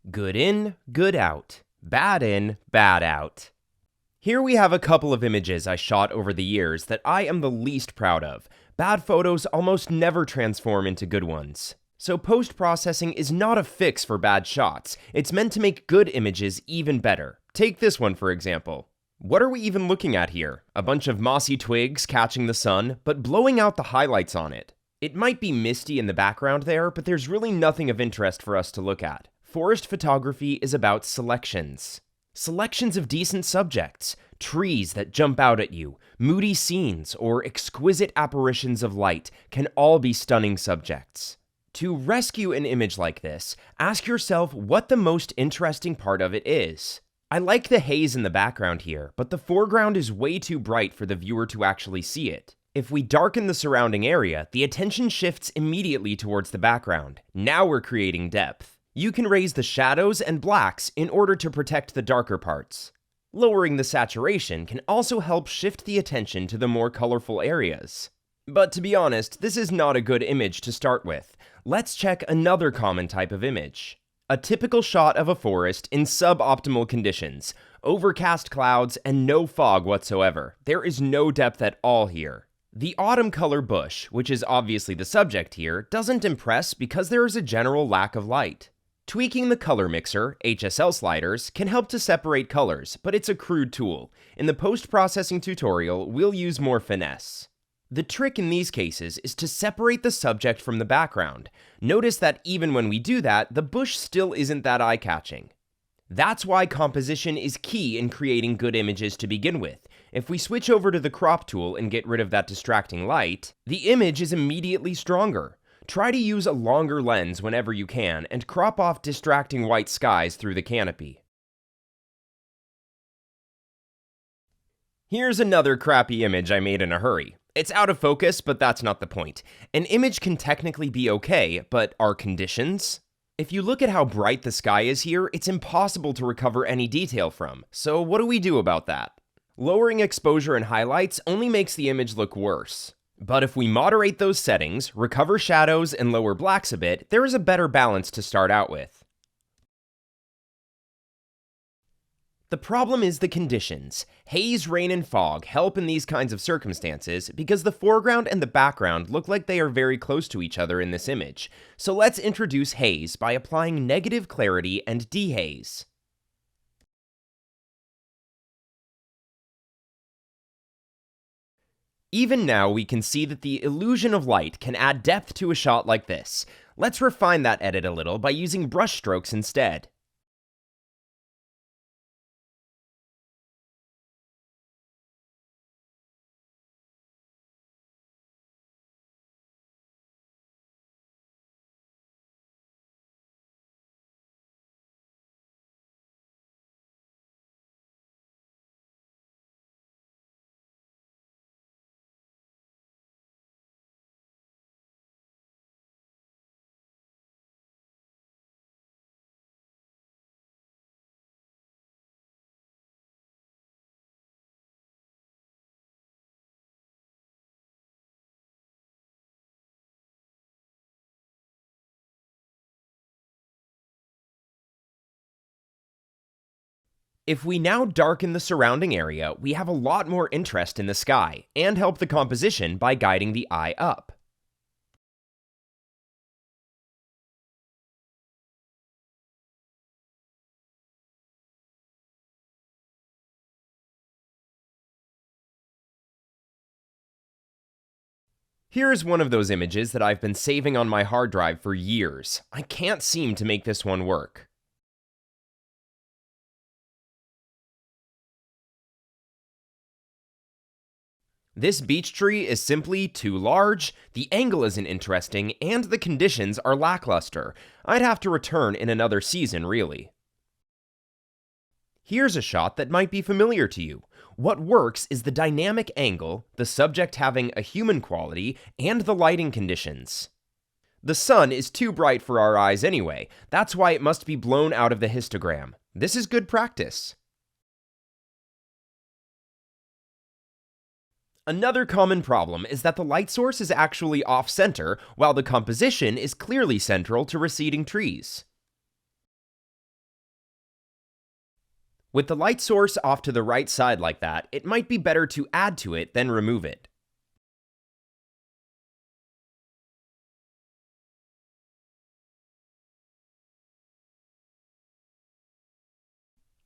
Good in, good out. Bad in, bad out. Here we have a couple of images I shot over the years that I am the least proud of. Bad photos almost never transform into good ones. So post-processing is not a fix for bad shots. It's meant to make good images even better. Take this one for example. What are we even looking at here? A bunch of mossy twigs catching the sun, but blowing out the highlights on it. It might be misty in the background there, but there's really nothing of interest for us to look at. Forest photography is about selections. Selections of decent subjects, trees that jump out at you, moody scenes, or exquisite apparitions of light can all be stunning subjects. To rescue an image like this, ask yourself what the most interesting part of it is. I like the haze in the background here, but the foreground is way too bright for the viewer to actually see it. If we darken the surrounding area, the attention shifts immediately towards the background. Now we're creating depth. You can raise the shadows and blacks in order to protect the darker parts. Lowering the saturation can also help shift the attention to the more colorful areas. But to be honest, this is not a good image to start with. Let's check another common type of image. A typical shot of a forest in suboptimal conditions, overcast clouds, and no fog whatsoever. There is no depth at all here. The autumn color bush, which is obviously the subject here, doesn't impress because there is a general lack of light. Tweaking the color mixer, HSL sliders, can help to separate colors, but it's a crude tool. In the post-processing tutorial, we'll use more finesse. The trick in these cases is to separate the subject from the background. Notice that even when we do that, the bush still isn't that eye-catching. That's why composition is key in creating good images to begin with. If we switch over to the crop tool and get rid of that distracting light, the image is immediately stronger. Try to use a longer lens whenever you can and crop off distracting white skies through the canopy. Here's another crappy image I made in a hurry. It's out of focus, but that's not the point. An image can technically be okay, but are conditions? If you look at how bright the sky is here, it's impossible to recover any detail from. So what do we do about that? Lowering exposure and highlights only makes the image look worse. But if we moderate those settings, recover shadows, and lower blacks a bit, there is a better balance to start out with. The problem is the conditions. Haze, rain, and fog help in these kinds of circumstances because the foreground and the background look like they are very close to each other in this image. So let's introduce haze by applying negative clarity and dehaze. Even now, we can see that the illusion of light can add depth to a shot like this. Let's refine that edit a little by using brush strokes instead. If we now darken the surrounding area, we have a lot more interest in the sky, and help the composition by guiding the eye up. Here is one of those images that I've been saving on my hard drive for years. I can't seem to make this one work. This beech tree is simply too large, the angle isn't interesting, and the conditions are lackluster. I'd have to return in another season, really. Here's a shot that might be familiar to you. What works is the dynamic angle, the subject having a human quality, and the lighting conditions. The sun is too bright for our eyes anyway, that's why it must be blown out of the histogram. This is good practice. Another common problem is that the light source is actually off-center, while the composition is clearly central to receding trees. With the light source off to the right side like that, it might be better to add to it than remove it.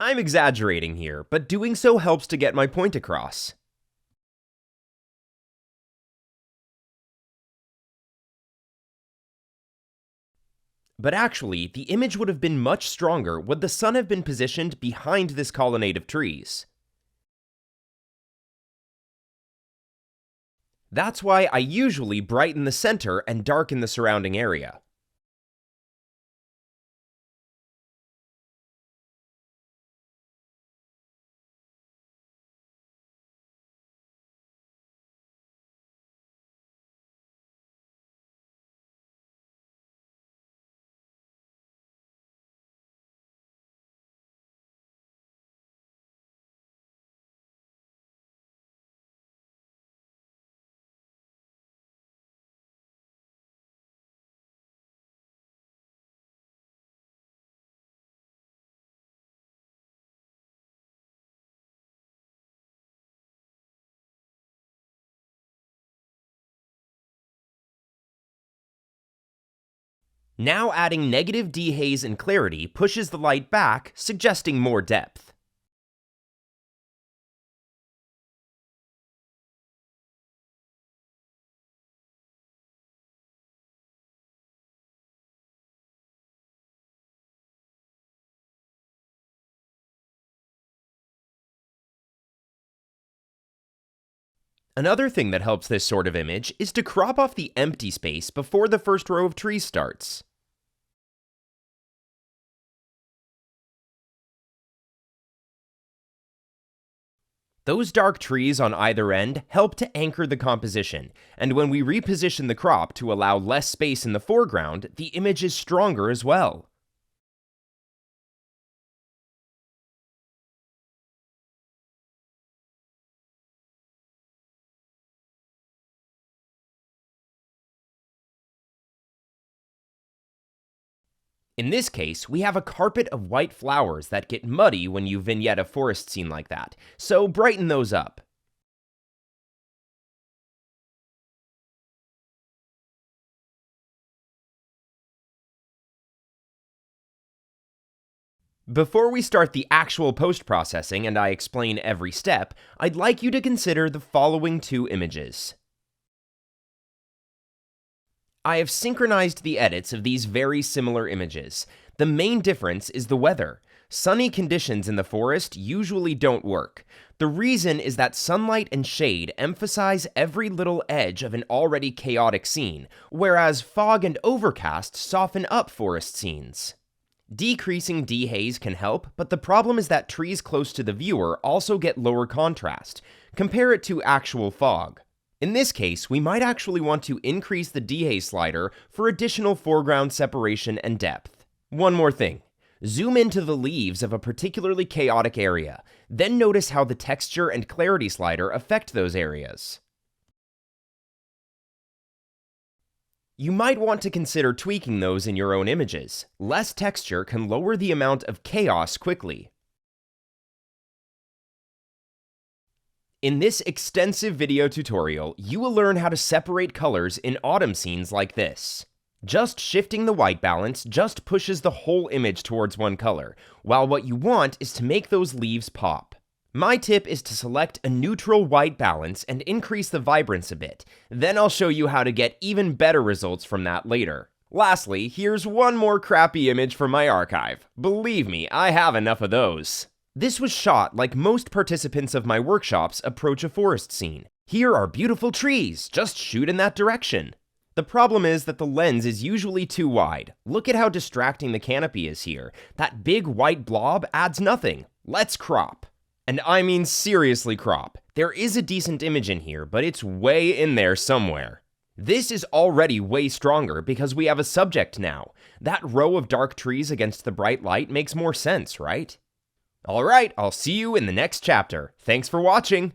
I'm exaggerating here, but doing so helps to get my point across. But actually, the image would have been much stronger would the sun have been positioned behind this colonnade of trees. That's why I usually brighten the center and darken the surrounding area. Now adding negative dehaze and clarity pushes the light back, suggesting more depth. Another thing that helps this sort of image is to crop off the empty space before the first row of trees starts. Those dark trees on either end help to anchor the composition, and when we reposition the crop to allow less space in the foreground, the image is stronger as well. In this case, we have a carpet of white flowers that get muddy when you vignette a forest scene like that, so brighten those up. Before we start the actual post-processing and I explain every step, I'd like you to consider the following two images. I have synchronized the edits of these very similar images. The main difference is the weather. Sunny conditions in the forest usually don't work. The reason is that sunlight and shade emphasize every little edge of an already chaotic scene, whereas fog and overcast soften up forest scenes. Decreasing dehaze can help, but the problem is that trees close to the viewer also get lower contrast. Compare it to actual fog. In this case, we might actually want to increase the dehaze slider for additional foreground separation and depth. One more thing. Zoom into the leaves of a particularly chaotic area, then notice how the texture and clarity slider affect those areas. You might want to consider tweaking those in your own images. Less texture can lower the amount of chaos quickly. In this extensive video tutorial, you will learn how to separate colors in autumn scenes like this. Just shifting the white balance just pushes the whole image towards one color, while what you want is to make those leaves pop. My tip is to select a neutral white balance and increase the vibrance a bit. Then I'll show you how to get even better results from that later. Lastly, here's one more crappy image from my archive. Believe me, I have enough of those. This was shot like most participants of my workshops approach a forest scene. Here are beautiful trees, just shoot in that direction. The problem is that the lens is usually too wide. Look at how distracting the canopy is here. That big white blob adds nothing. Let's crop. And I mean seriously crop. There is a decent image in here, but it's way in there somewhere. This is already way stronger because we have a subject now. That row of dark trees against the bright light makes more sense, right? Alright, I'll see you in the next chapter. Thanks for watching!